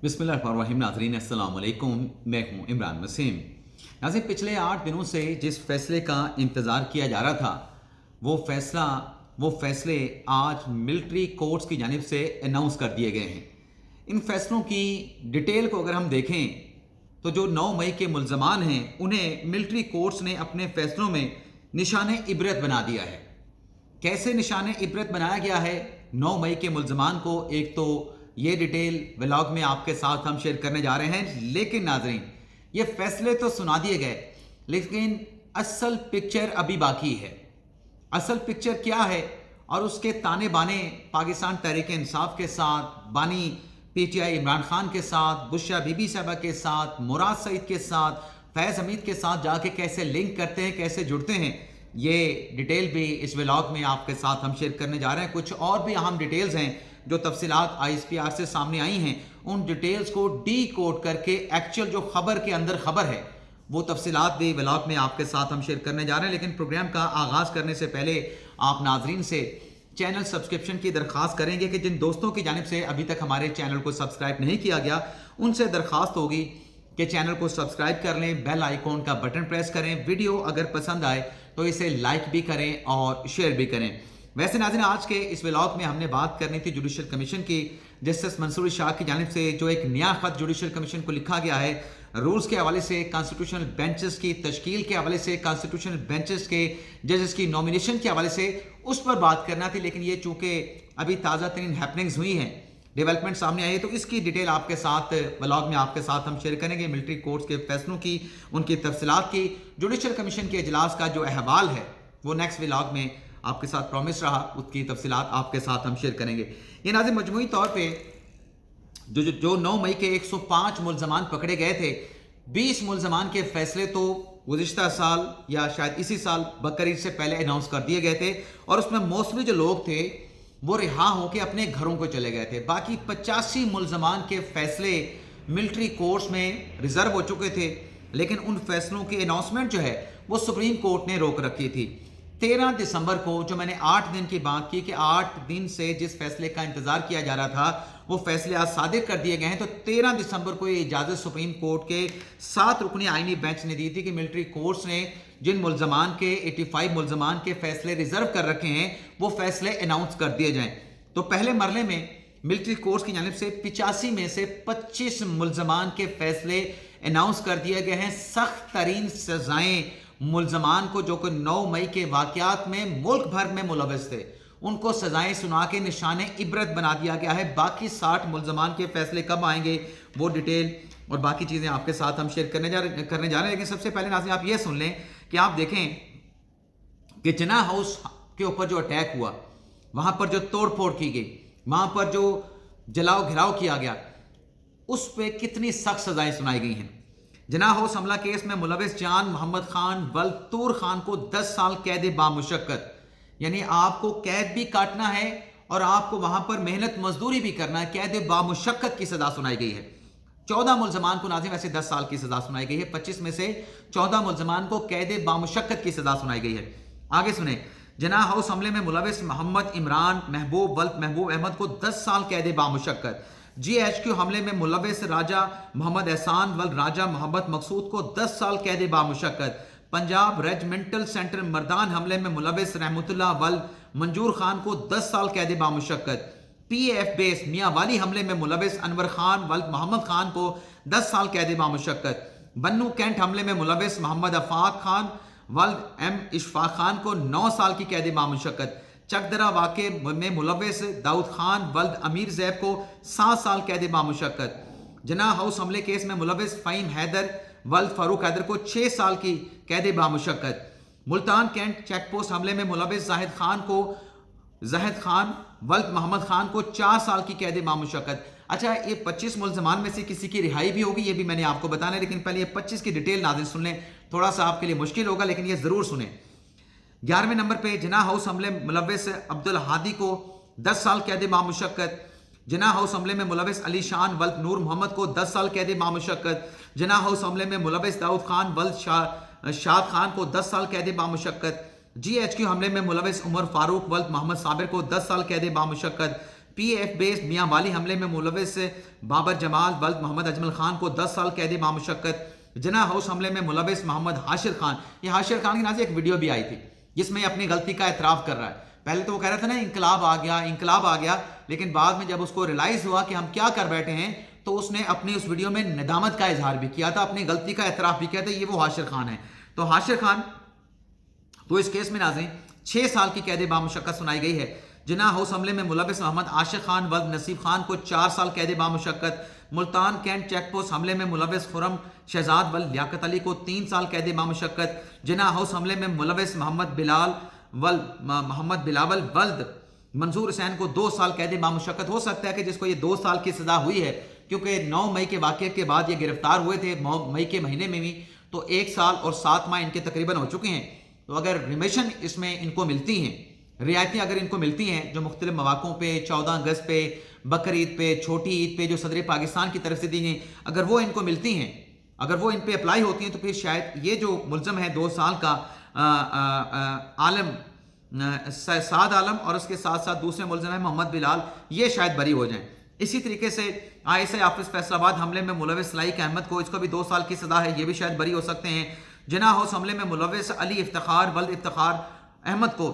बिस्मिल्लाहिर्रहमानिर्रहीम। नाज़रीन अस्सलाम वालेकुम, मैं हूं इमरान वसीम। नाज़रीन, पिछले 8 दिनों से जिस फैसले का इंतज़ार किया जा रहा था वो फैसले आज मिलिट्री कोर्ट्स की जानिब से अनाउंस कर दिए गए हैं। इन फैसलों की डिटेल को अगर हम देखें तो जो 9 मई के मुल्ज़मान हैं उन्हें मिलिट्री कोर्ट्स ने अपने फैसलों में निशान इबरत बना दिया है। कैसे निशान इबरत बनाया गया है 9 मई के मुल्ज़मान को, एक तो ये डिटेल व्लॉग में आपके साथ हम शेयर करने जा रहे हैं। लेकिन नाज़रीन, ये फैसले तो सुना दिए गए, लेकिन असल पिक्चर अभी बाकी है। असल पिक्चर क्या है और उसके ताने बाने पाकिस्तान तहरीक इंसाफ के साथ, बानी पीटीआई इमरान खान के साथ, बुशरा बीबी साहबा के साथ, मुराद सईद के साथ, फैज़ हमीद के साथ जाके कैसे लिंक करते हैं, कैसे जुड़ते हैं, ये डिटेल भी इस व्लॉग में आपके साथ हम शेयर करने जा रहे हैं। कुछ और भी अहम डिटेल्स हैं जो तफसीलात ISPR से सामने आई हैं, उन डिटेल्स को डी कोड करके एक्चुअल जो खबर के अंदर खबर है वो तफसीलात भी व्लॉग में आपके साथ हम शेयर करने जा रहे हैं। लेकिन प्रोग्राम का आगाज़ करने से पहले आप नाजरीन से चैनल सब्सक्रिप्शन की दरख्वास्त करेंगे कि जिन दोस्तों की जानिब से अभी तक हमारे चैनल को सब्सक्राइब नहीं किया गया उनसे दरख्वास्त होगी कि चैनल को सब्सक्राइब कर लें, बेल आइकॉन का बटन प्रेस करें, वीडियो अगर पसंद आए तो इसे लाइक भी करें और शेयर भी करें। वैसे नाज़रीन, आज के इस व्लॉग में हमने बात करनी थी जुडिशल कमीशन की। जस्टिस मंसूर शाह की जानिब से जो एक नया खत जुडिशल कमीशन को लिखा गया है, रूल्स के हवाले से, कॉन्स्टिट्यूशनल बेंचेस की तश्कील के हवाले से, कॉन्स्टिट्यूशनल बेंचेस के जजेस की नॉमिनेशन के हवाले से, उस पर बात करना थी। लेकिन ये चूँकि अभी ताज़ा तरीन हैपनिंग्स हुई हैं, डेवलपमेंट सामने आई है, तो इसकी डिटेल आपके साथ व्लॉग में आपके साथ हम शेयर करेंगे। मिलिट्री कोर्ट्स के फैसलों की, उनकी तफसीलात की, जुडिशल कमीशन के इजलास का जो अहवाल है वो नेक्स्ट व्लॉग में आपके साथ प्रॉमिस रहा, उसकी तफसीलात आपके साथ हम शेयर करेंगे। ये नाज़रीन, मजमूई तौर पे जो 9 मई के 105 मुल्ज़मान पकड़े गए थे, 20 मुल्ज़मान के फैसले तो गुज़िश्ता साल या शायद इसी साल बकरीद से पहले अनाउंस कर दिए गए थे और उसमें मोस्टली जो लोग थे वो रिहा होकर अपने घरों को चले गए थे। बाकी 85 मुल्ज़मान के फैसले मिलिट्री कोर्ट्स में रिजर्व हो चुके थे, लेकिन उन फैसलों की अनाउंसमेंट जो है वो सुप्रीम कोर्ट ने रोक रखी थी। 13 दिसंबर को, जो मैंने 8 दिन की बात की कि 8 दिन से जिस फैसले का इंतजार किया जा रहा था वो फैसले आज सादिर कर दिए गए हैं। तो 13 दिसंबर को ये इजाज़त सुप्रीम कोर्ट के 7 रुकनी आईनी बेंच ने दी थी कि मिलिट्री कोर्ट्स ने जिन मुल्ज़मान के 85 मुल्ज़मान के फैसले रिजर्व कर रखे हैं वो फैसले अनाउंस कर दिए जाएं। तो पहले मरले में मिलिट्री कोर्ट्स की जानिब से 85 में से 25 मुल्ज़मान के फैसले अनाउंस कर दिए गए हैं। सख्त तरीन सजाएं मुल्ज़मान को जो कि 9 मई के वाक़यात में मुल्क भर में मुलविस थे, उनको सजाएं सुना के निशान इबरत बना दिया गया है। बाकी 60 मुल्ज़मान के फैसले कब आएंगे वो डिटेल और बाकी चीज़ें आपके साथ हम शेयर करने जा रहे हैं। लेकिन सबसे पहले नाज़रीन, आप ये सुन लें कि आप देखें कि जिना हाउस के ऊपर जो अटैक हुआ, वहाँ पर जो तोड़ फोड़ की गई, वहाँ पर जो जलाओ घिराव किया गया, उस पर कितनी सख्त सजाएं सुनाई गई हैं। जिना हाउस हमला केस में मुलविस जान मोहम्मद खान वल्तूर खान को 10 साल कैद बामुशक्कत, यानी आपको कैद भी काटना है और आपको वहां पर मेहनत मजदूरी भी करना है, कैद बामुशक्कत की सजा सुनाई गई है। 14 मुल्ज़मान को नाज़रीन वैसे 10 साल की सजा सुनाई गई है, 25 में से 14 मुल्ज़मान को कैद बामुशक्कत की सजा सुनाई गई है। आगे सुने, जिना हाउस हमले में मुलविस मोहम्मद इमरान महबूब वल्द महबूब अहमद को 10 साल कैद बामुशक्कत। GHQ हमले में मुलविस राजा मोहम्मद एहसान वल्द राजा मोहम्मद मकसूद को 10 साल कैद बामुशक्कत। पंजाब रेजिमेंटल सेंटर मर्दान हमले में मुलविस रहमतुल्लाह वल्द मंजूर खान को 10 साल कैद बामुशक्कत। PAF बेस मियाँ वाली हमले में मुलविस अनवर खान वल्द मोहम्मद खान को 10 साल कैद बामुशक्कत। बन्नू कैंट हमले में मुलविस मोहम्मद अफाक खान वल्द M इशफाक खान को 9 साल की कैद बामुशक्कत। चकदरा वाक़े में मुलविस दाऊद खान वल्द अमीर जैब को 7 साल कैद बामुशक्कत। जिना हाउस हमले केस में मुलविस फ़हीम हैदर वल्द फारूक हैदर को 6 साल की कैद बामुशक्कत। मुल्तान कैंट चेक पोस्ट हमले में मुलविस जाहिद खान वल्द मोहम्मद खान को 4 साल की कैद बामुशक्कत। अच्छा, ये 25 मुल्ज़मान में से किसी की रिहाई भी होगी, ये भी मैंने आपको बताना है, लेकिन पहले ये 25 की डिटेल नाज़रीन सुन लें। थोड़ा सा आपके लिए मुश्किल होगा लेकिन ये ज़रूर सुने। 11वें नंबर पे जिना हाउस हमले मुलविस अब्दुल हादी को 10 साल कैद बामुशक्कत। जिना हाउस हमले में मुलविस अली शान वल्द नूर मोहम्मद को 10 साल कैद बामुशक्कत। जिना हाउस हमले में मुलविस दाऊद खान वल्द शाद खान को 10 साल कैद बामुशक्कत। GHQ हमले में मुलविस उमर फारूक वल्द मोहम्मद साबिर को 10 साल कैद बामुशक्कत। PF बेस मियां वाली हमले में मुलविस बाबर जमाल वल्द मोहम्मद अजमल खान को 10 साल कैद बामुशक्कत। जना हाउस हमले में मुलविस मोहम्मद हाशिर खान, ये हाशिर खान की नाज़ एक वीडियो भी आई थी जिसमें अपनी गलती का एतराफ़ कर रहा है। पहले तो वो कह रहा था ना इंकलाब आ गया, इंकलाब आ गया, लेकिन बाद में जब उसको रियलाइज़ हुआ कि हम क्या कर बैठे हैं तो उसने अपनी उस वीडियो में नदामत का इजहार भी किया था, अपनी गलती का एतराफ़ भी किया था। ये वो हाशिर खान है। तो हाशिर खान तो इस केस में नाज़रीन 6 साल की कैद बामुशक्कत सुनाई गई है। जिना हाउस हमले में मुलविस मोहम्मद आशिक खान वल्द नसीब खान को 4 साल कैद बामुशक्कत। मुल्तान कैंट चेक पोस्ट हमले में मुलविस खुरम शहजाद वल्द लियाकत अली को 3 साल कैद बामुशक्कत। जिना हाउस हमले में मुलविस मोहम्मद बिलावल वल्द मंसूर हुसैन को 2 साल कैद बामुशक्कत। हो सकता है कि जिसको ये 2 साल की सज़ा हुई है, क्योंकि 9 मई के वाक़े के बाद ये गिरफ्तार हुए थे मई के महीने में भी, तो 1 साल और 7 माह इनके तकरीबन हो चुके हैं। तो अगर रिमिशन इसमें इनको मिलती हैं, रियायतें अगर इनको मिलती हैं जो मुख्तलिफ मौक़ों पे 14 अगस्त पे, बकर ईद पे, छोटी ईद पे जो सदर पाकिस्तान की तरफ से दी गई, अगर वो इनको मिलती हैं, अगर वो इन पे अप्लाई होती हैं, तो फिर शायद ये जो मुलज़म है 2 साल का आलम साद आलम और उसके साथ साथ दूसरे मुलज़म है मोहम्मद बिलाल, ये शायद बरी हो जाएं। इसी तरीके से ISI ऑफिस फैसलाबाद हमले में मुलविस लाइक अहमद को, इसको भी 2 साल की सज़ा है, ये भी शायद बरी हो सकते हैं। जिना हाउस हमले में मुलविस अली इफ्तिखार वल्द इफ्तिखार अहमद को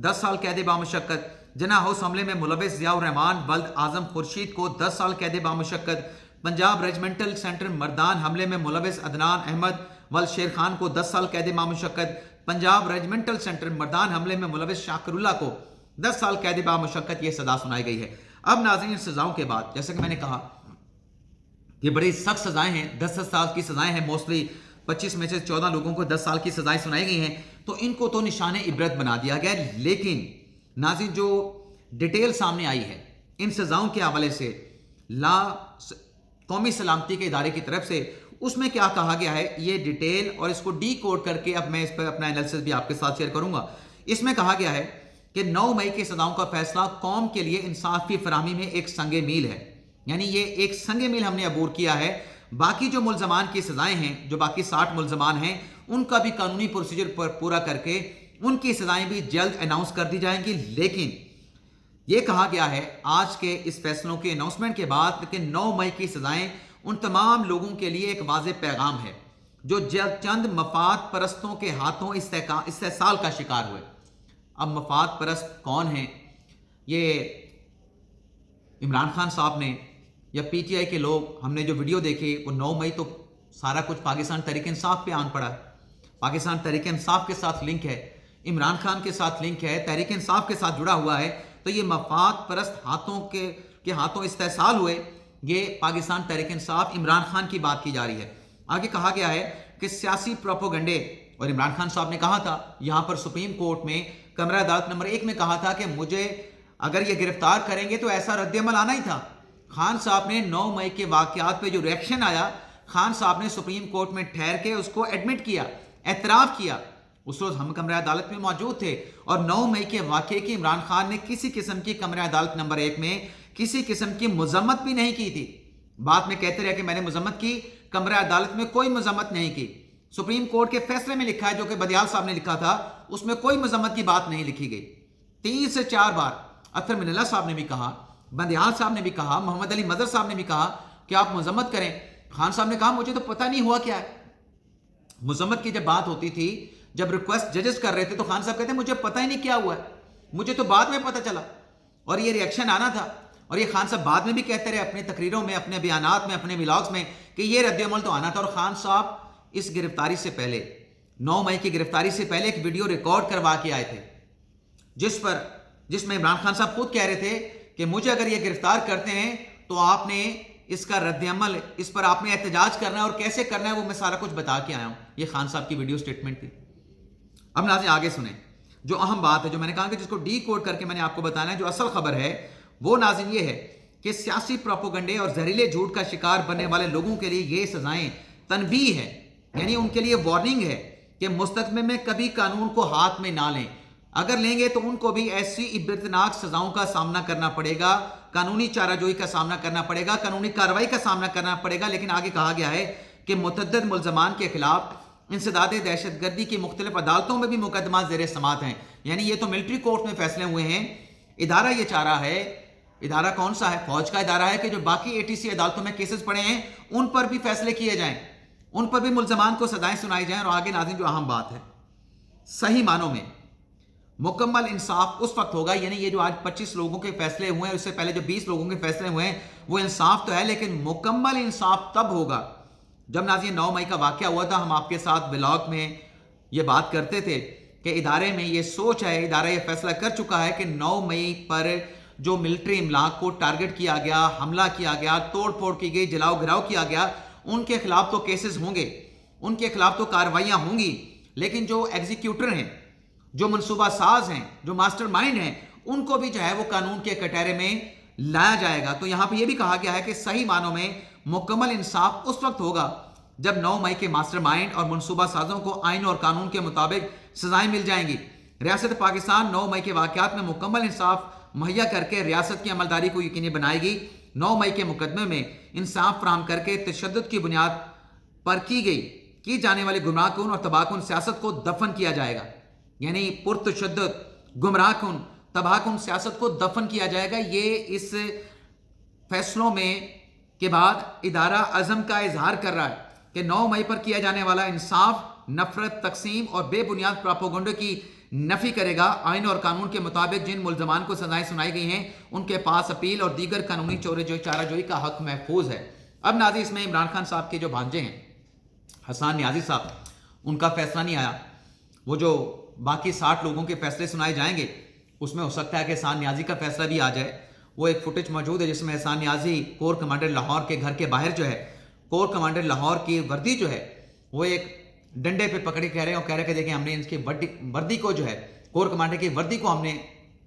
10 साल कैद बामुशक्कत। जिना हाउस हमले में मुलविस ज़ियाउर रहमान वल्द आज़म खुर्शीद को 10 साल कैद बामुशक्कत। पंजाब रेजिमेंटल सेंटर मर्दान हमले में मुलविस अदनान अहमद वल्द शेर खान को 10 साल कैद बामुशक्कत। पंजाब रेजिमेंटल सेंटर मर्दान हमले में मुलविस शाकिरुल्लाह को 10 साल कैद बामुशक्कत ये सज़ा सुनाई गई है। अब नाज़रीन सज़ाओं के बाद, जैसे कि मैंने कहा, ये बड़ी सख्त सज़ाएं हैं, 10 साल की सज़ाएं हैं। मोस्टली 25 में से 14 लोगों को 10 साल की सज़ाएं सुनाई गई हैं, तो इनको तो निशान इबरत बना दिया गया। लेकिन नाज़रीन जो डिटेल सामने आई है इन सज़ाओं के हवाले से कौमी सलामती के इदारे की तरफ से, उसमें क्या कहा गया है ये डिटेल और इसको डी कोड करके अब मैं इस पर अपना एनालिसिस भी आपके साथ शेयर करूंगा। इसमें कहा गया है कि 9 मई के सज़ाओं का फैसला कौम के लिए इंसाफ की फराहमी में एक संगे मील है, यानी ये एक संगे मील हमने अबूर किया है। बाकी जो मुलजमान की सज़ाएं हैं, जो बाकी 60 मुलजमान हैं, उनका भी कानूनी प्रोसीजर पर पूरा करके उनकी सज़ाएं भी जल्द अनाउंस कर दी जाएंगी। लेकिन ये कहा गया है आज के इस फैसलों के अनाउंसमेंट के बाद कि 9 मई की सज़ाएं उन तमाम लोगों के लिए एक वाज़ेह पैगाम है जो चंद मफाद परस्तों के हाथों इस्तेसाल का शिकार हुए। अब मफाद परस्त कौन हैं? ये इमरान खान साहब ने या PTI के लोग, हमने जो वीडियो देखे वो 9 मई तो सारा कुछ पाकिस्तान तहरीक इंसाफ पे आन पड़ा। पाकिस्तान तहरीक इंसाफ के साथ लिंक है, इमरान खान के साथ लिंक है, तहरीक इंसाफ के साथ जुड़ा हुआ है। तो ये मफाद परस्त हाथों के हाथों इस्तेसाल हुए, ये पाकिस्तान तहरीक इंसाफ इमरान खान की बात की जा रही है। आगे कहा गया है कि सियासी प्रोपोगंडे, और इमरान खान साहब ने कहा था यहाँ पर सुप्रीम कोर्ट में कमरा अदालत नंबर 1 में कहा था कि मुझे अगर ये गिरफ्तार करेंगे तो ऐसा रद्द-ए-अमल आना ही था। खान साहब ने 9 मई के वाकयात पे जो रिएक्शन आया, खान साहब ने सुप्रीम कोर्ट में ठहर के उसको एडमिट किया, एतराफ़ किया। उस रोज़ हम कमरा अदालत में मौजूद थे और 9 मई के वाक़े की इमरान खान ने किसी किस्म की कमरा अदालत नंबर 1 में किसी किस्म की मजम्मत भी नहीं की थी। बाद में कहते रहे कि मैंने मजम्मत की, कमरा अदालत में कोई मजम्मत नहीं की। सुप्रीम कोर्ट के फैसले में लिखा है, जो कि बदियाल साहब ने लिखा था, उसमें कोई मजम्मत की बात नहीं लिखी गई। 3 से 4 बार अतर मिनल्ला साहब ने भी कहा, बदियाल साहब ने भी कहा, मोहम्मद अली मदर साहब ने भी कहा कि आप मजम्मत करें। खान साहब ने कहा मुझे तो पता नहीं हुआ क्या है। मजम्मत की जब बात होती थी, जब रिक्वेस्ट जजेस कर रहे थे, तो खान साहब कहते मुझे पता ही नहीं क्या हुआ है, मुझे तो बाद में पता चला। और ये रिएक्शन आना था। और ये खान साहब बाद में भी कहते रहे अपनी तकरीरों में, अपने बयानात में, अपने व्लॉग्स में कि ये रद्द-ए-अमल तो आना था। और खान साहब इस गिरफ्तारी से पहले, 9 मई की गिरफ्तारी से पहले एक वीडियो रिकॉर्ड करवा के आए थे, जिसमें इमरान खान साहब खुद कह रहे थे कि मुझे अगर ये गिरफ्तार करते हैं तो आपने इसका रद्द-ए-अमल, इस पर आपने एहतजाज करना है और कैसे करना है वो मैं सारा कुछ बता के आया हूं। ये खान साहब की वीडियो स्टेटमेंट थी। अब नाज़रीन आगे सुने, जो अहम बात है, जो मैंने कहा कि जिसको डी कोड करके मैंने आपको बताना है, जो असल खबर है वो नाज़रीन ये है कि सियासी प्रोपोगंडे और जहरीले झूठ का शिकार बनने वाले लोगों के लिए ये सजाएं तनबीह है, यानी उनके लिए वार्निंग है कि मुस्तकबिल में कभी कानून को हाथ में ना लें। अगर लेंगे तो उनको भी ऐसी इब्रतनाक सजाओं का सामना करना पड़ेगा, कानूनी चाराजोई का सामना करना पड़ेगा, कानूनी कार्रवाई का सामना करना पड़ेगा। लेकिन आगे कहा गया है कि मुतअद्दिद मुल्ज़मान के खिलाफ इंसदाद दहशतगर्दी की मुख्तलिफ अदालतों में भी मुकदमा ज़ेर समात हैं। यानी ये तो मिलिट्री कोर्ट में फैसले हुए हैं। इदारा ये चाह रहा है, ادارہ کون سا ہے؟ فوج کا ادارہ ہے کہ جو باقی ATC عدالتوں میں کیسز پڑے ہیں ان پر بھی فیصلے کیے جائیں، ان پر بھی ملزمان کو سزائیں سنائی جائیں۔ اور آگے ناظرین جو اہم بات ہے، صحیح معنوں میں مکمل انصاف اس وقت ہوگا، یعنی یہ جو آج 25 لوگوں کے فیصلے ہوئے ہیں، اس سے پہلے جو 20 لوگوں کے فیصلے ہوئے ہیں، وہ انصاف تو ہے لیکن مکمل انصاف تب ہوگا جب ناظرین 9 مئی کا واقعہ ہوا تھا۔ ہم آپ کے ساتھ ولاگ میں یہ بات کرتے تھے کہ ادارے میں یہ سوچ ہے، ادارہ یہ فیصلہ کر چکا ہے کہ 9 مئی پر جو ملٹری املاک کو ٹارگٹ کیا گیا، حملہ کیا گیا، توڑ پھوڑ کی گئی، جلاؤ گھراؤ کیا گیا، ان کے خلاف تو کیسز ہوں گے، ان کے خلاف تو کارروائیاں ہوں گی، لیکن جو ایگزیکیوٹر ہیں، جو منصوبہ ساز ہیں، جو ماسٹر مائنڈ ہیں، ان کو بھی جو ہے وہ قانون کے کٹہرے میں لایا جائے گا۔ تو یہاں پہ یہ بھی کہا گیا ہے کہ صحیح معنوں میں مکمل انصاف اس وقت ہوگا جب 9 مئی کے ماسٹر مائنڈ اور منصوبہ سازوں کو آئین اور قانون کے مطابق سزائیں مل جائیں گی۔ ریاست پاکستان 9 مئی کے واقعات میں مکمل انصاف مہیا کر کے ریاست کی عملداری کو یقینی بنائے گی۔ 9 مئی کے مقدمے میں انصاف فراہم کر کے تشدد کی بنیاد پر کی جانے والی گمراہ کن اور تباہ کن سیاست کو دفن کیا جائے گا، یعنی پرتشدد گمراہ کن تباہ کن سیاست کو دفن کیا جائے گا۔ یہ اس فیصلوں میں کے بعد ادارہ عزم کا اظہار کر رہا ہے کہ 9 مئی پر کیا جانے والا انصاف نفرت، تقسیم اور بے بنیاد پراپوگنڈے کی نفی کرے گا۔ آئین اور قانون کے مطابق جن ملزمان کو سزائیں سنائی گئی ہیں ان کے پاس اپیل اور دیگر قانونی چارہ جوئی کا حق محفوظ ہے۔ اب ناظرین اس میں عمران خان صاحب کے جو بھانجے ہیں حسان نیازی صاحب، ان کا فیصلہ نہیں آیا۔ وہ جو باقی 60 لوگوں کے فیصلے سنائے جائیں گے اس میں ہو سکتا ہے کہ حسان نیازی کا فیصلہ بھی آ جائے۔ وہ ایک فوٹیج موجود ہے جس میں حسان نیازی کور کمانڈر لاہور کے گھر کے باہر جو ہے کور کمانڈر لاہور کی وردی جو ہے وہ ایک ڈنڈے پہ پکڑے کہہ رہے ہیں اور کہہ رہے کہ دیکھیں ہم نے اس کی وردی کو جو ہے کور کمانڈر کی وردی کو ہم نے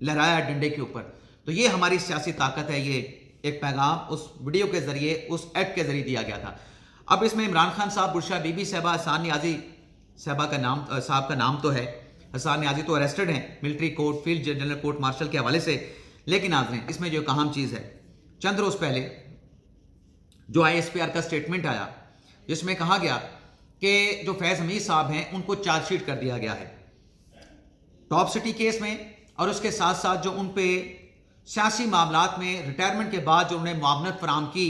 لہرایا ڈنڈے کے اوپر۔ تو یہ ہماری سیاسی طاقت ہے۔ یہ ایک پیغام اس ویڈیو کے ذریعے، اس ایکٹ کے ذریعے دیا گیا تھا۔ اب اس میں عمران خان صاحب، برشا بی بی صاحبہ، حسان نیازی صاحب کا نام تو ہے۔ حسان نیازی تو اریسٹڈ ہیں military court, field general court marshal K حوالے سے، لیکن ناظرین اس میں جو ایک اہم چیز ہے، چند روز پہلے جو ISPR کا سٹیٹمنٹ آیا جس میں کہا گیا کہ جو فیض حمید صاحب ہیں ان کو چارج شیٹ کر دیا گیا ہے ٹاپ سٹی کیس میں، اور اس کے ساتھ ساتھ جو ان پہ سیاسی معاملات میں ریٹائرمنٹ کے بعد جو انہیں معاونت فراہم کی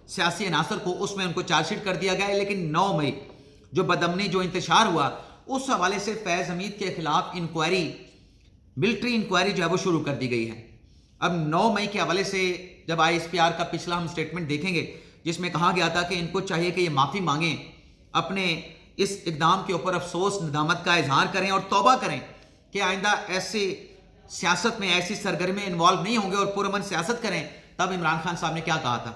سیاسی عناصر کو، اس میں ان کو چارج شیٹ کر دیا گیا ہے۔ لیکن 9 مئی جو بدامنی جو انتشار ہوا اس حوالے سے فیض حمید کے خلاف انکوائری، ملٹری انکوائری جو ہے وہ شروع کر دی گئی ہے۔ اب 9 مئی کے حوالے سے جب ISPR کا پچھلا ہم سٹیٹمنٹ دیکھیں گے جس میں کہا گیا تھا کہ ان کو چاہیے کہ یہ معافی مانگیں، اپنے اس اقدام کے اوپر افسوس ندامت کا اظہار کریں اور توبہ کریں کہ آئندہ ایسی سیاست میں، ایسی سرگرمی میں انوالو نہیں ہوں گے اور پرامن سیاست کریں۔ تب عمران خان صاحب نے کیا کہا تھا؟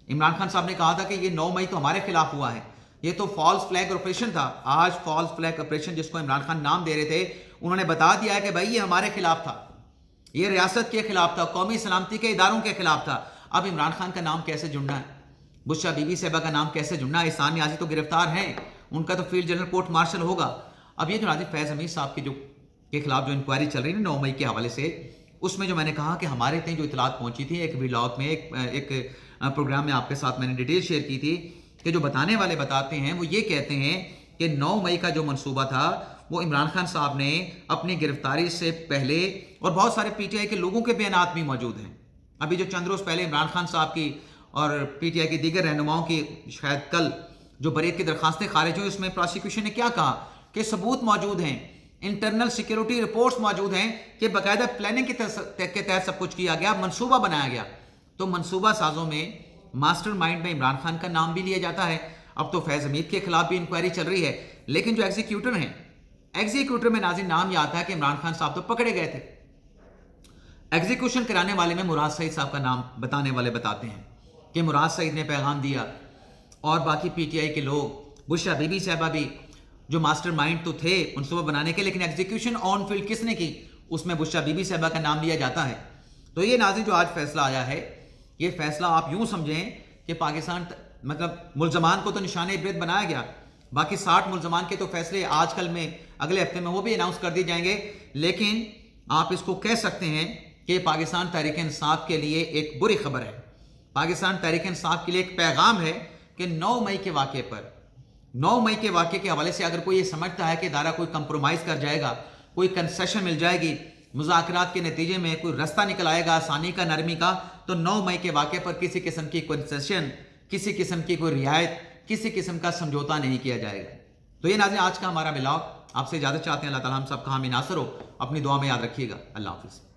عمران خان صاحب نے کہا تھا کہ یہ 9 مئی تو ہمارے خلاف ہوا ہے، یہ تو فالس فلیگ آپریشن تھا۔ آج فالس فلیگ آپریشن جس کو عمران خان نام دے رہے تھے، انہوں نے بتا دیا ہے کہ بھائی یہ ہمارے خلاف تھا، یہ ریاست کے خلاف تھا، قومی سلامتی کے اداروں کے خلاف تھا۔ اب عمران خان کا نام کیسے جڑنا ہے؟ برشا بی بی صاحبہ کا نام کیسے جڑنا ہے؟ حسان نیازی تو گرفتار ہیں، ان کا تو فیلڈ جنرل کورٹ مارشل ہوگا۔ اب یہ جو ناظرین فیض حمید صاحب کی کے خلاف جو انکوائری چل رہی ہے 9 مئی کے حوالے سے، اس میں جو میں نے کہا کہ ہمارے تئیں جو اطلاعات پہنچی تھی، ایک ولاگ میں، ایک پروگرام میں آپ کے ساتھ میں نے ڈیٹیل شیئر کی تھی کہ جو بتانے والے بتاتے ہیں وہ یہ کہتے ہیں کہ 9 مئی کا جو منصوبہ تھا وہ عمران خان صاحب نے اپنی گرفتاری سے پہلے، اور بہت سارے PTI کے لوگوں کے بیانات بھی موجود ہیں۔ ابھی جو چند روز پہلے عمران خان صاحب کی اور PTI کی دیگر رہنماؤں کی شاید کل جو بریت کی درخواستیں خارج ہوئی، اس میں پروسیکیوشن نے کیا کہا کہ ثبوت موجود ہیں، انٹرنل سیکیورٹی رپورٹس موجود ہیں کہ باقاعدہ پلاننگ کے تحت سب کچھ کیا گیا، منصوبہ بنایا گیا۔ تو منصوبہ سازوں میں ماسٹر مائنڈ میں عمران خان کا نام بھی لیا جاتا ہے۔ اب تو فیض حمید کے خلاف بھی انکوائری چل رہی ہے، لیکن جو ایگزیکیوٹر ہیں، ایگزیکیوٹر میں ناظرین نام یہ آتا ہے کہ عمران خان صاحب تو پکڑے گئے تھے۔ ایگزیکیوشن کرانے والے میں مراد سعید صاحب کا نام بتانے والے بتاتے ہیں کہ مراد سعید نے پیغام دیا، اور باقی PTI کے لوگ، برشا بی بی صاحبہ بھی جو ماسٹر مائنڈ تو تھے منصوبہ بنانے کے، لیکن ایگزیکیوشن آن فیلڈ کس نے کی، اس میں برشا بی بی صاحبہ کا نام لیا جاتا ہے۔ تو یہ ناظرین جو آج فیصلہ آیا ہے، یہ فیصلہ آپ یوں سمجھیں کہ پاکستان مطلب ملزمان کو تو نشان عبرت بنایا گیا، باقی 60 ملزمان کے تو فیصلے آج کل میں، اگلے ہفتے میں وہ بھی اناؤنس کر دیے جائیں گے، لیکن آپ اس کو کہہ سکتے ہیں کہ پاکستان تحریک انصاف کے لیے ایک بری خبر ہے۔ پاکستان تحریک انصاف کے لیے ایک پیغام ہے کہ 9 مئی کے واقعے پر، 9 مئی کے واقعے کے حوالے سے اگر کوئی یہ سمجھتا ہے کہ ادارہ کوئی کمپرومائز کر جائے گا، کوئی کنسیشن مل جائے گی، مذاکرات کے نتیجے میں کوئی رستہ نکل آئے گا آسانی کا، نرمی کا، تو 9 مئی کے واقعے پر کسی قسم کی کنسیشن، کسی قسم کی کوئی رعایت، کسی قسم کا سمجھوتا نہیں کیا جائے گا۔ تو یہ ناظرین آج کا ہمارا ولاگ، آپ سے اجازت چاہتے ہیں۔ اللہ تعالیٰ ہم سب کا حامی ناصر ہو، اپنی دعا میں یاد رکھیے گا۔ اللہ حافظ۔